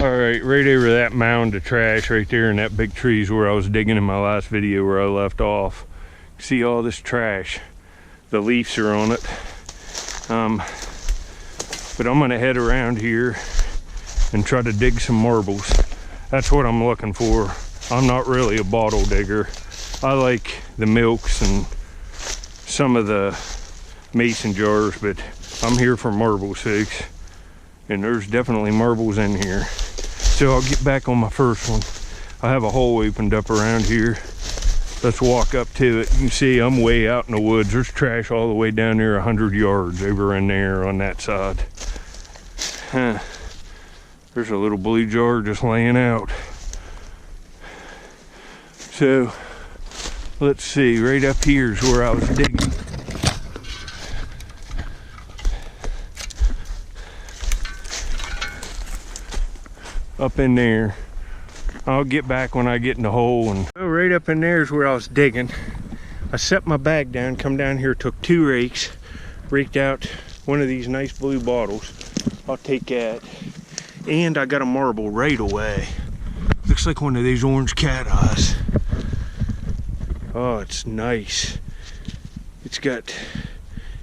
Alright, right over that mound of trash right there, and that big tree is where I was digging in my last video where I left off. See all this trash. The leaves are on it. But I'm gonna head around here and try to dig some marbles. That's what I'm looking for. I'm not really a bottle digger. I like the milks and some of the mason jars, but I'm here for marbles, folks. And there's definitely marbles in here. So I'll get back on my first one. I have a hole opened up around here. Let's walk up to it. You can see I'm way out in the woods. There's trash all the way down there 100 yards over in there on that side. There's a little blue jar just laying out. So let's see, right up here is where I was digging. Up in there. I'll get back when I get in the hole. And right up in there is where I was digging. I set my bag down, come down here, took 2 rakes, raked out one of these nice blue bottles. I'll take that. And I got a marble right away. Looks like one of these orange cat eyes. Oh, it's nice. It's got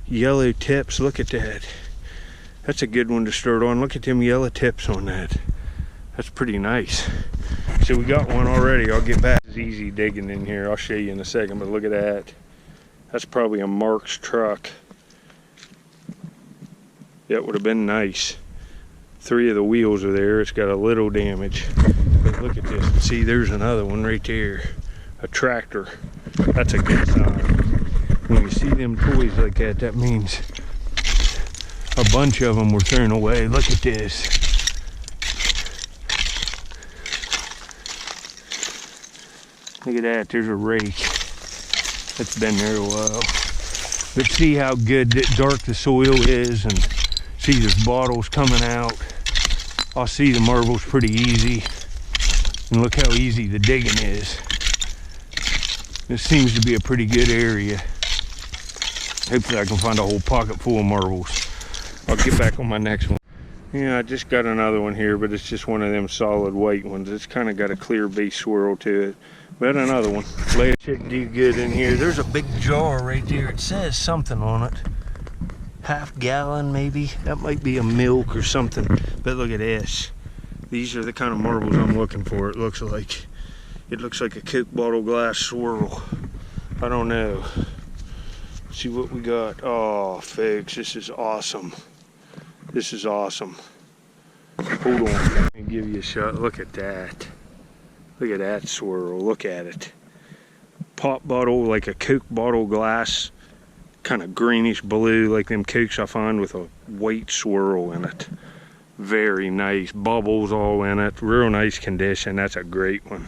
yellow tips. Look at that. That's a good one to start on. Look at them yellow tips on that. That's pretty nice. So we got one already. I'll get back. It's easy digging in here. I'll show you in a second, but look at that. That's probably a Mark's truck. That would have been nice. 3 of the wheels are there. It's got a little damage. But look at this. See, there's another one right there. A tractor. That's a good sign. When you see them toys like that, that means a bunch of them were thrown away. Look at this. Look at that, there's a rake. That's been there a while. But see how good dark the soil is, and see there's bottles coming out. I'll see the marbles pretty easy. And look how easy the digging is. This seems to be a pretty good area. Hopefully I can find a whole pocket full of marbles. I'll get back on my next one. Yeah, I just got another one here, but it's just one of them solid white ones. It's kind of got a clear base swirl to it. But another one. Later should do good in here. There's a big jar right there. It says something on it. Half gallon maybe. That might be a milk or something. But look at this. These are the kind of marbles I'm looking for. It looks like a Coke bottle glass swirl. I don't know. Let's see what we got. Oh, folks, this is awesome. This is awesome. Hold on. Let me give you a shot. Look at that. Look at that swirl. Look at it. Pop bottle, like a Coke bottle glass. Kind of greenish blue, like them Cokes I find with a white swirl in it. Very nice. Bubbles all in it. Real nice condition. That's a great one.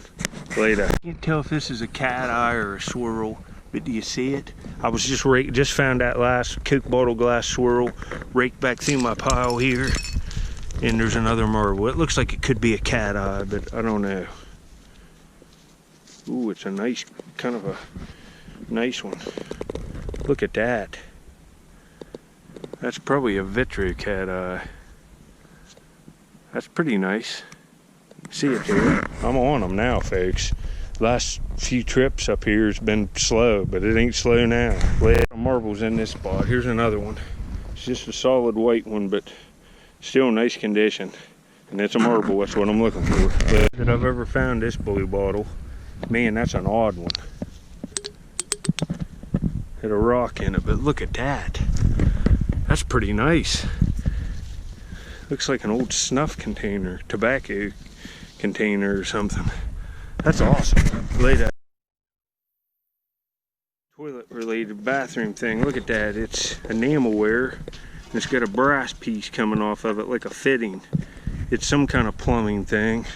Later. Can't tell if this is a cat eye or a swirl, but do you see it? I was just found that last Coke bottle glass swirl. Raked back through my pile here. And there's another marble. It looks like it could be a cat eye, but I don't know. Ooh, it's a nice, kind of a nice one. Look at that. That's probably a Vitro cat eye. That's pretty nice. See it there? I'm on them now, folks. Last few trips up here has been slow, but it ain't slow now. Marbles in this spot. Here's another one. It's just a solid white one, but still nice condition. And it's a marble. That's what I'm looking for. That I've ever found this blue bottle. Man, that's an odd one. Had a rock in it, but look at that. That's pretty nice. Looks like an old snuff container, tobacco container or something. That's awesome. Later. Toilet related bathroom thing. Look at that. It's enamelware. It's got a brass piece coming off of it like a fitting. It's some kind of plumbing thing.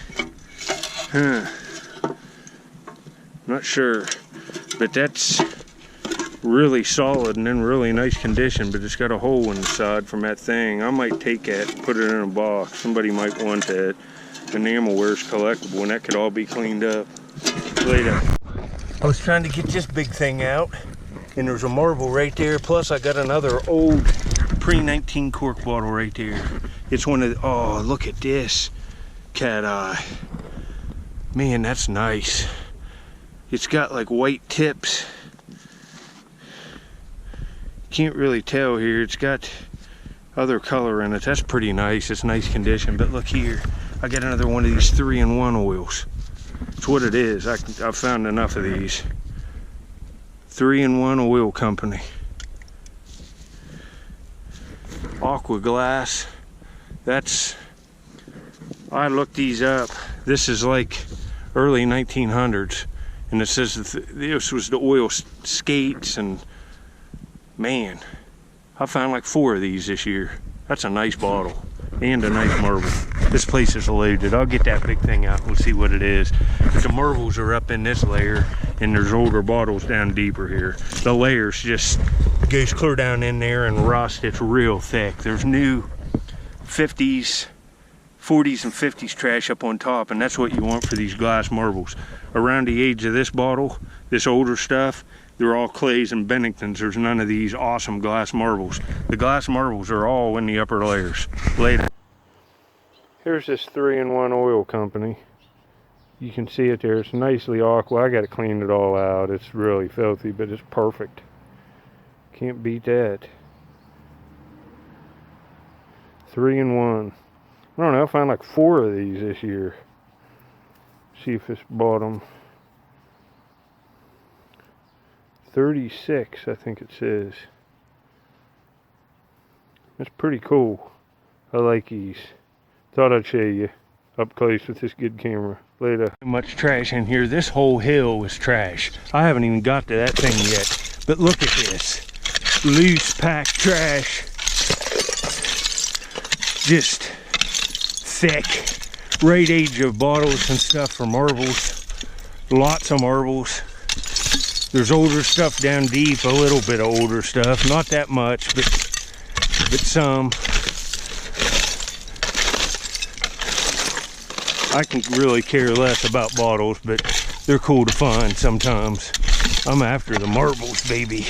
Huh. Not sure, but that's really solid and in really nice condition, but it's got a hole in the side from that thing. I might take it and put it in a box. Somebody might want that. Enamelware's collectible and that could all be cleaned up later. I was trying to get this big thing out and there's a marble right there. Plus I got another old pre-19 cork bottle right there. It's one of the, oh, look at this cat eye. Man, that's nice. It's got like white tips. Can't really tell here. It's got other color in it. That's pretty nice. It's nice condition. But look here, I got another one of these 3-in-1 oils. That's what it is. I've found enough of these. 3-in-1 oil company. Aqua Glass. That's, I looked these up. This is like early 1900s. And it says that this was the oil skates, and man, I found like 4 of these this year. That's a nice bottle and a nice marble. This place is loaded. I'll get that big thing out and we'll see what it is. But the marbles are up in this layer and there's older bottles down deeper here. The layers just goes clear down in there and rust. It's real thick. There's new 50s, 40s and 50s trash up on top, and that's what you want for these glass marbles. Around the age of this bottle, this older stuff, they're all clays and Benningtons. There's none of these awesome glass marbles. The glass marbles are all in the upper layers. Later. Here's this 3-in-1 oil company. You can see it there. It's nicely aqua. I got to clean it all out. It's really filthy, but it's perfect. Can't beat that. 3-in-1. I don't know. I found like 4 of these this year. See if it's bought them. 36, I think it says. That's pretty cool. I like these. Thought I'd show you up close with this good camera. Later. Much trash in here. This whole hill is trash. I haven't even got to that thing yet. But look at this. Loose packed trash. Just thick. Right age of bottles and stuff for marbles. Lots of marbles. There's older stuff down deep, a little bit of older stuff. Not that much, but some. I can really care less about bottles, but they're cool to find sometimes. I'm after the marbles, baby.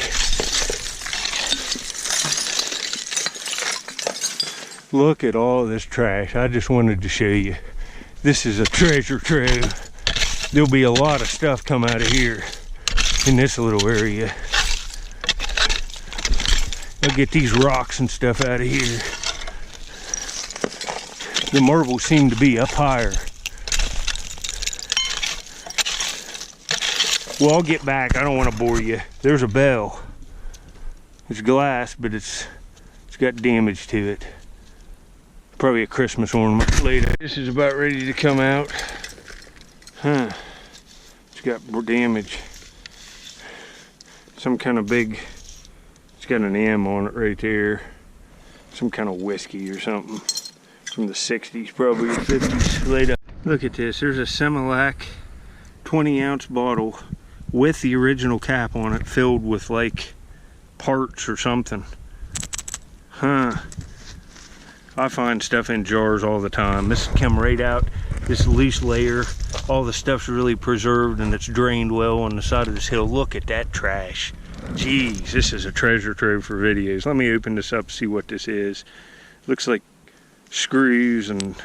Look at all this trash. I just wanted to show you. This is a treasure trove. There'll be a lot of stuff come out of here in this little area. I'll get these rocks and stuff out of here. The marbles seem to be up higher. Well, I'll get back. I don't want to bore you. There's a bell. It's glass, but it's got damage to it. Probably a Christmas ornament later. This is about ready to come out. Huh. It's got damage. Some kind of big, it's got an M on it right there. Some kind of whiskey or something. From the 60s, probably, or 50s later. Look at this. There's a Similac 20-ounce bottle with the original cap on it, filled with like parts or something. Huh. I find stuff in jars all the time. This come right out, this loose layer. All the stuff's really preserved and it's drained well on the side of this hill. Look at that trash. Jeez, this is a treasure trove for videos. Let me open this up, see what this is. Looks like screws, and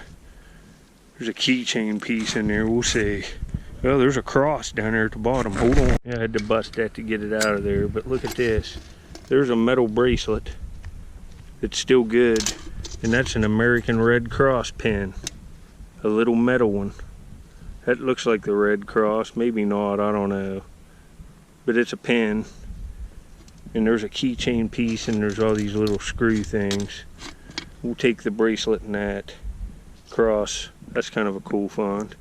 there's a keychain piece in there. We'll see. Well, there's a cross down there at the bottom. Hold on. Yeah, I had to bust that to get it out of there, but look at this. There's a metal bracelet. It's still good, and that's an American Red Cross pin. A little metal one. That looks like the Red Cross. Maybe not, I don't know. But it's a pin. And there's a keychain piece, and there's all these little screw things. We'll take the bracelet and that cross. That's kind of a cool find.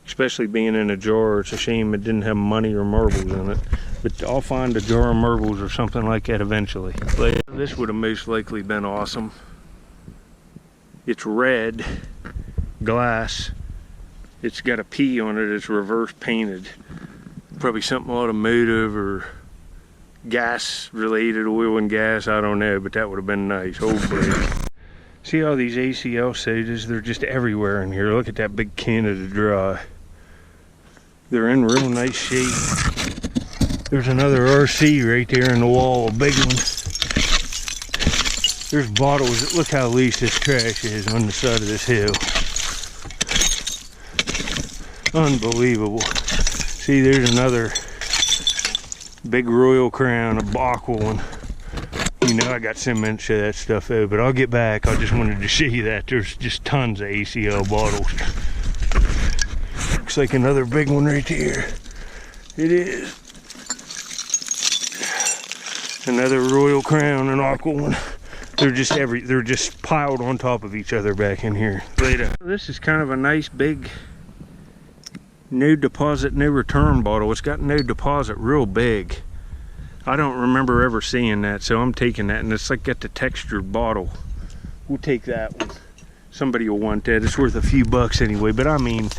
Especially being in a jar. It's a shame it didn't have money or marbles in it. But I'll find a jar of marbles or something like that eventually. But this would have most likely been awesome. It's red glass. It's got a P on it. It's reverse painted. Probably something automotive or gas related, oil and gas, I don't know, but that would have been nice. Old break. See all these ACL sodas? They're just everywhere in here. Look at that big Canada Dry. They're in real nice shape. There's another RC right there in the wall, a big one. There's bottles. Look how loose this trash is on the side of this hill. Unbelievable. See, there's another big Royal Crown, a Aqua one. You know, I got so much of that stuff though, but I'll get back. I just wanted to show you that. There's just tons of ACL bottles. Looks like another big one right here. It is. Another Royal Crown and Aqua one. They're just piled on top of each other back in here. Later. This is kind of a nice big no deposit, no return bottle. It's got no deposit, real big. I don't remember ever seeing that, so I'm taking that, and it's like got the textured bottle. We'll take that one. Somebody will want that. It's worth a few bucks anyway, but I mean,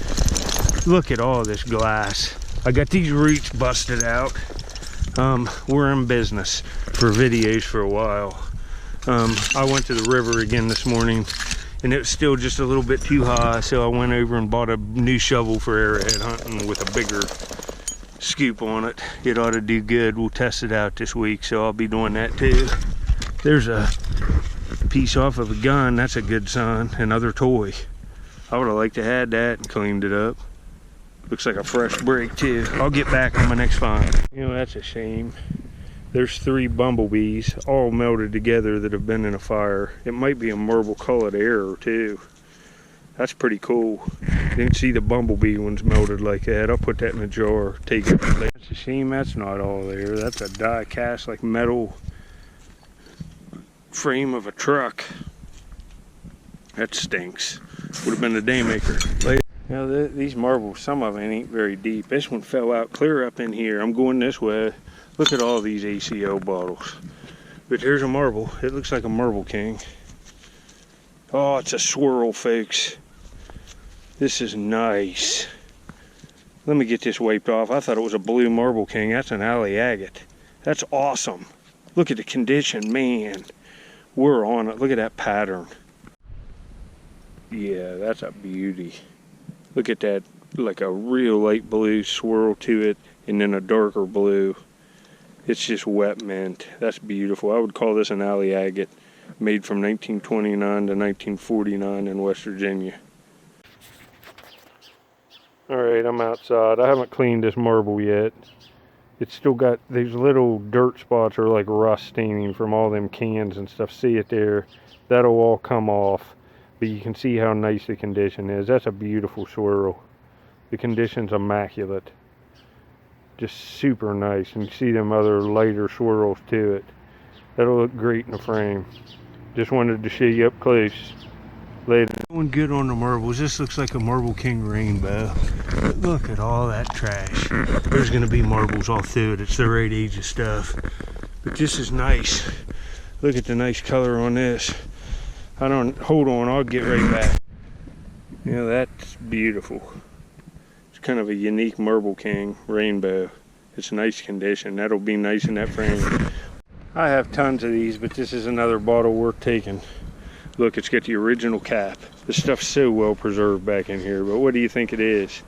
look at all this glass. I got these roots busted out. We're in business for videos for a while. I went to the river again this morning, and it was still just a little bit too high, so I went over and bought a new shovel for arrowhead hunting with a bigger scoop on it. It ought to do good. We'll test it out this week, so I'll be doing that too. There's a piece off of a gun. That's a good sign. Another toy. I would have liked to have that and cleaned it up. Looks like a fresh break too. I'll get back on my next find. You know, that's a shame. There's 3 bumblebees all melted together that have been in a fire. It might be a marble colored error too. That's pretty cool. Didn't see the bumblebee ones melted like that. I'll put that in a jar, take it. That's a shame that's not all there. That's a die cast like metal frame of a truck. That stinks. Would have been the Daymaker. Now these marbles, some of them ain't very deep. This one fell out clear up in here. I'm going this way. Look at all these ACL bottles. But here's a marble. It looks like a Marble King. Oh, it's a swirl, folks. This is nice. Let me get this wiped off. I thought it was a blue Marble King. That's an alley agate. That's awesome. Look at the condition, man. We're on it. Look at that pattern. Yeah, that's a beauty. Look at that, like a real light blue swirl to it, and then a darker blue. It's just wet mint. That's beautiful. I would call this an alley agate, made from 1929 to 1949 in West Virginia. Alright, I'm outside. I haven't cleaned this marble yet. It's still got these little dirt spots or like rust staining from all them cans and stuff. See it there? That'll all come off. But you can see how nice the condition is. That's a beautiful swirl. The condition's immaculate. Just super nice. And you see them other lighter swirls to it. That'll look great in the frame. Just wanted to show you up close. Later. Going good on the marbles. This looks like a Marble King rainbow. But look at all that trash. There's going to be marbles all through it. It's the right age of stuff. But this is nice. Look at the nice color on this. Hold on, I'll get right back. You know, that's beautiful. It's kind of a unique Marble King rainbow. It's nice condition. That'll be nice in that frame. I have tons of these, but this is another bottle worth taking. Look, it's got the original cap. This stuff's so well preserved back in here, but what do you think it is?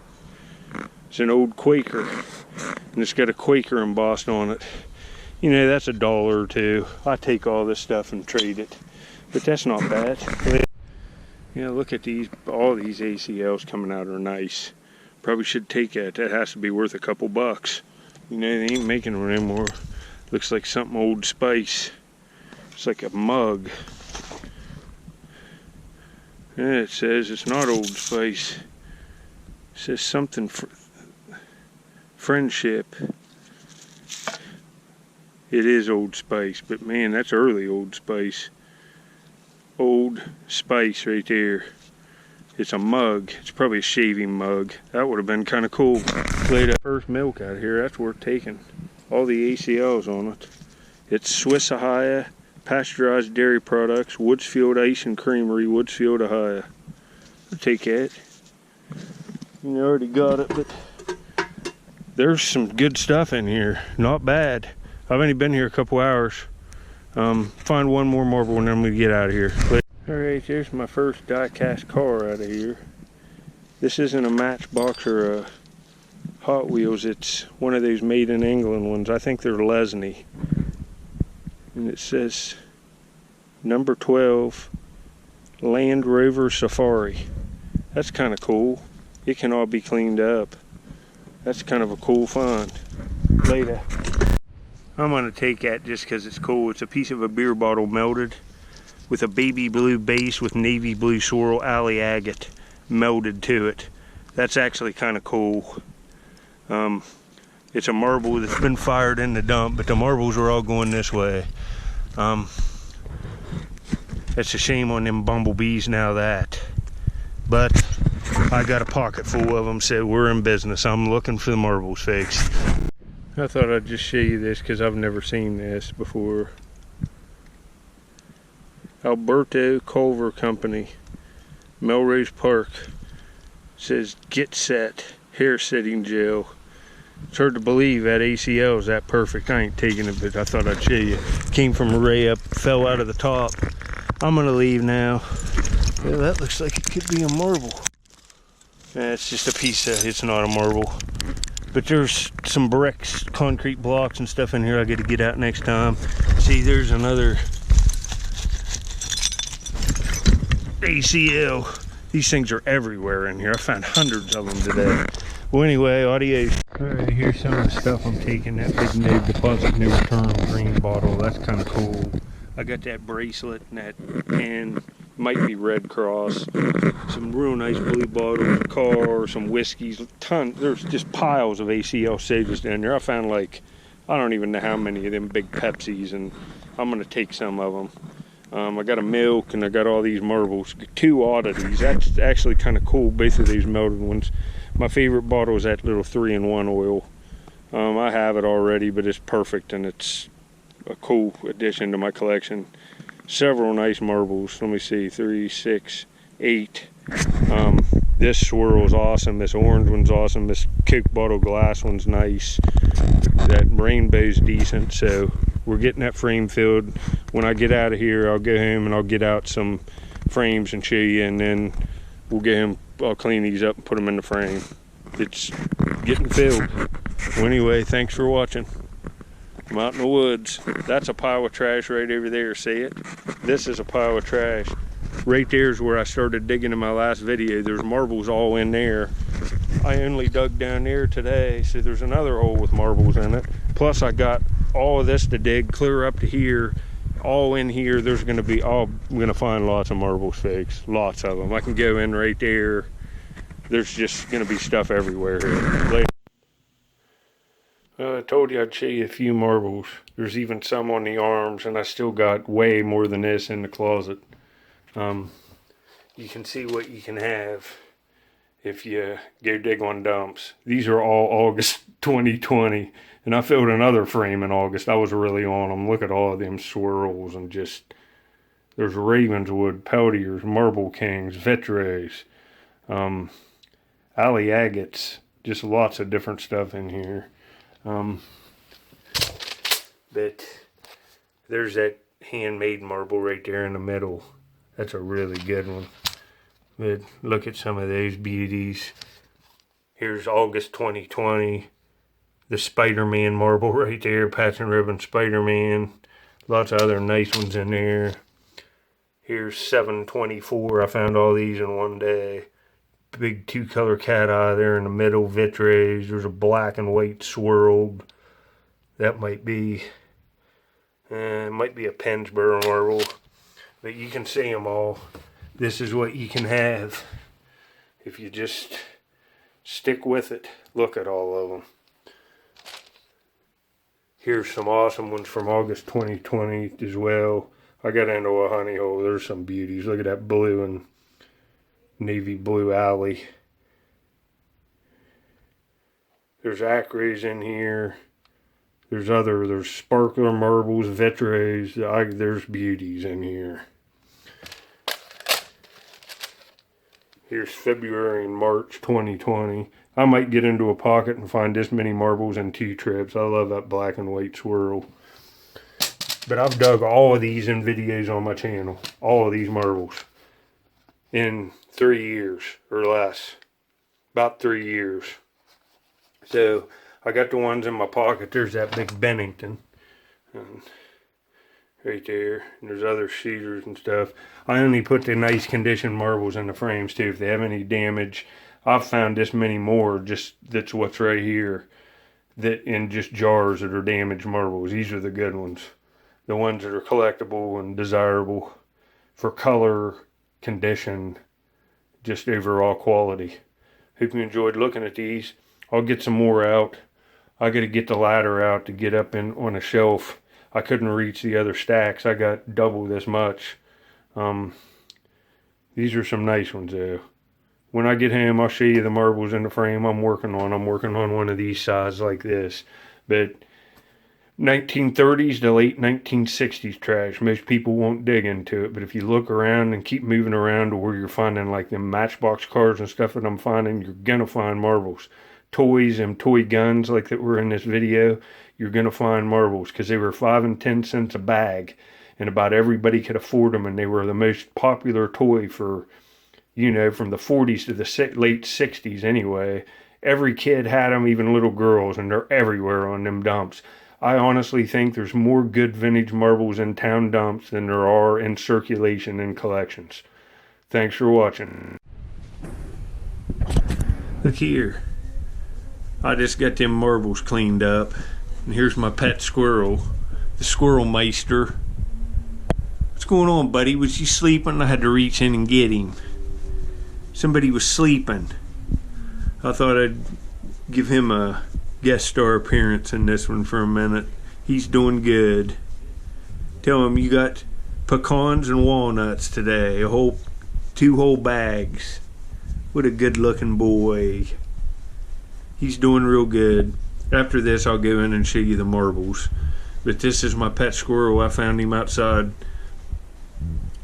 It's an old Quaker, and it's got a Quaker embossed on it. You know, that's $1 or $2. I take all this stuff and trade it. But that's not bad. You know, look at these, all these ACLs coming out are nice. Probably should take that. That has to be worth a couple bucks. You know, they ain't making them anymore. Looks like something Old Spice. It's like a mug. Yeah, it says it's not Old Spice. It says something friendship. It is Old Spice, but man, that's early Old Spice. Old Spice right there. It's a mug. It's probably a shaving mug. That would have been kind of cool. Later, first milk out here. That's worth taking. all the ACLs on it. It's Swiss Ohio, pasteurized dairy products, Woodsfield Ice and Creamery, Woodsfield, Ohio. I'll take that. You already got it, but there's some good stuff in here. Not bad. I've only been here a couple hours. Find one more marble and then I'm gonna get out of here. Alright, there's my first die-cast car out of here. This isn't a Matchbox or a Hot Wheels, it's one of those made in England ones. I think they're Lesney. And it says number 12 Land Rover Safari. That's kind of cool. It can all be cleaned up. That's kind of a cool find. Later. I'm going to take that just because it's cool. It's a piece of a beer bottle melted with a baby blue base with navy blue swirl alley agate melded to it. That's actually kind of cool. It's a marble that's been fired in the dump, but the marbles are all going this way. It's a shame on them bumblebees now that. But I got a pocket full of them, so we're in business. I'm looking for the marbles fixed. I thought I'd just show you this because I've never seen this before. Alberto Culver Company, Melrose Park. It says Get Set Hair Setting Gel. It's hard to believe that ACL is that perfect. I ain't taking it, but I thought I'd show you. Came from a ray up, fell out of the top. I'm gonna leave now. Yeah, that looks like it could be a marble. It's just a piece of, it's not a marble. But there's some bricks, concrete blocks and stuff in here I got to get out next time. See, there's another ACL. These things are everywhere in here. I found hundreds of them today. Well, anyway, adios. Alright, here's some of the stuff I'm taking. That big no deposit, no return green bottle. That's kind of cool. I got that bracelet and that pen. Might be Red Cross. Some real nice blue bottles, a car, some whiskeys, there's just piles of ACL saves down there. I found like, I don't even know how many of them big Pepsis, and I'm gonna take some of them. I got a milk and I got all these marbles, 2 oddities. That's actually kind of cool, both of these melted ones. My favorite bottle is that little 3-in-1 oil. I have it already, but it's perfect and it's a cool addition to my collection. Several nice marbles. Let me see, 3, 6, 8. This swirl is awesome. This orange one's awesome. This Coke bottle glass one's nice. That rainbow's decent. So we're getting that frame filled. When I get out of here, I'll go home and I'll get out some frames and show you, and then we'll get him. I'll clean these up and put them in the frame. It's getting filled. Well, anyway, thanks for watching. I'm out in the woods. That's a pile of trash right over there, see it? This is a pile of trash. Right there is where I started digging in my last video. There's marbles all in there. I only dug down there today, so there's another hole with marbles in it. Plus I got all of this to dig clear up to here. All in here, there's gonna be, I'm gonna find lots of marbles fixed. Lots of them. I can go in right there. There's just gonna be stuff everywhere here. Later. I told you I'd show you a few marbles. There's even some on the arms, and I still got way more than this in the closet. You can see what you can have if you go dig on dumps. These are all August 2020, and I filled another frame in August. I was really on them. Look at all of them swirls, and just, there's Ravenswood, Peltiers, Marble Kings, Vitros, alley agates, just lots of different stuff in here. But there's that handmade marble right there in the middle. That's a really good one. But look at some of those beauties. Here's August 2020. The Spider-Man marble right there. Patch and Ribbon Spider-Man. Lots of other nice ones in there. Here's 7/24. I found all these in one day. Big 2-color cat eye there in the middle. Vitros. There's a black and white swirled. That might be a Pennsboro marble. But you can see them all. This is what you can have if you just stick with it. Look at all of them. Here's some awesome ones from August 2020 as well. I got into a honey hole. There's some beauties. Look at that blue and navy blue alley. There's acrays in here. There's sparkler marbles, Vitros. There's beauties in here. Here's February and March 2020. I might get into a pocket and find this many marbles in 2 trips. I love that black and white swirl. But I've dug all of these in videos on my channel. All of these marbles. In 3 years or less. About 3 years. So I got the ones in my pocket. There's that big Bennington. Right there. And there's other cedars and stuff. I only put the nice condition marbles in the frames too. If they have any damage, I've found this many more. Just that's what's right here. That in just jars that are damaged marbles. These are the good ones. The ones that are collectible and desirable for color, condition, just overall quality. Hope you enjoyed looking at these. I'll get some more out. I got to get the ladder out to get up on a shelf. I couldn't reach the other stacks. I got double this much. These are some nice ones though. When I get home, I'll show you the marbles in the frame I'm working on. I'm working on one of these size like this. But 1930s to late 1960s trash. Most people won't dig into it. But if you look around and keep moving around to where you're finding like them Matchbox cars and stuff that I'm finding, you're going to find marbles. Toys and toy guns like that were in this video, you're going to find marbles because they were 5 and 10 cents a bag. And about everybody could afford them. And they were the most popular toy for, you know, from the 40s to the late 60s anyway. Every kid had them, even little girls, and they're everywhere on them dumps. I honestly think there's more good vintage marbles in town dumps than there are in circulation in collections. Thanks for watching. Look here. I just got them marbles cleaned up. And here's my pet squirrel, the Squirrel Meister. What's going on, buddy? Was you sleeping? I had to reach in and get him. Somebody was sleeping. I thought I'd give him a guest star appearance in this one for a minute. He's doing good. Tell him you got pecans and walnuts today. 2 whole bags. What a good looking boy. He's doing real good. After this I'll go in and show you the marbles. But this is my pet squirrel. I found him outside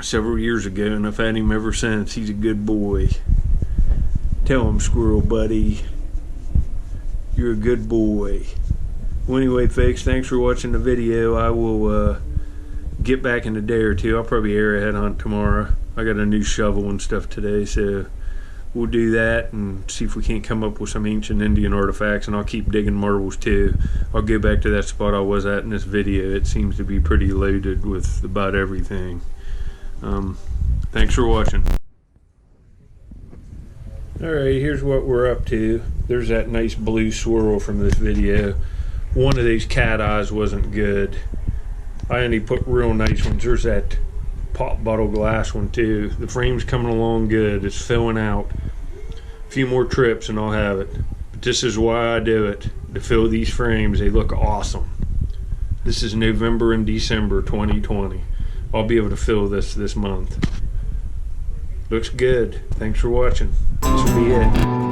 several years ago and I've had him ever since. He's a good boy. Tell him, squirrel buddy, you're a good boy. Well, anyway, folks, thanks for watching the video. I will get back in a day or two. I'll probably arrowhead hunt tomorrow. I got a new shovel and stuff today, so we'll do that and see if we can't come up with some ancient Indian artifacts, and I'll keep digging marbles too. I'll go back to that spot I was at in this video. It seems to be pretty loaded with about everything. Thanks for watching. Alright, here's what we're up to. There's that nice blue swirl from this video. One of these cat eyes wasn't good. I only put real nice ones. There's that pop bottle glass one too. The frame's coming along good. It's filling out. A few more trips and I'll have it. But this is why I do it. To fill these frames. They look awesome. This is November and December 2020. I'll be able to fill this month. Looks good. Thanks for watching. This will be it.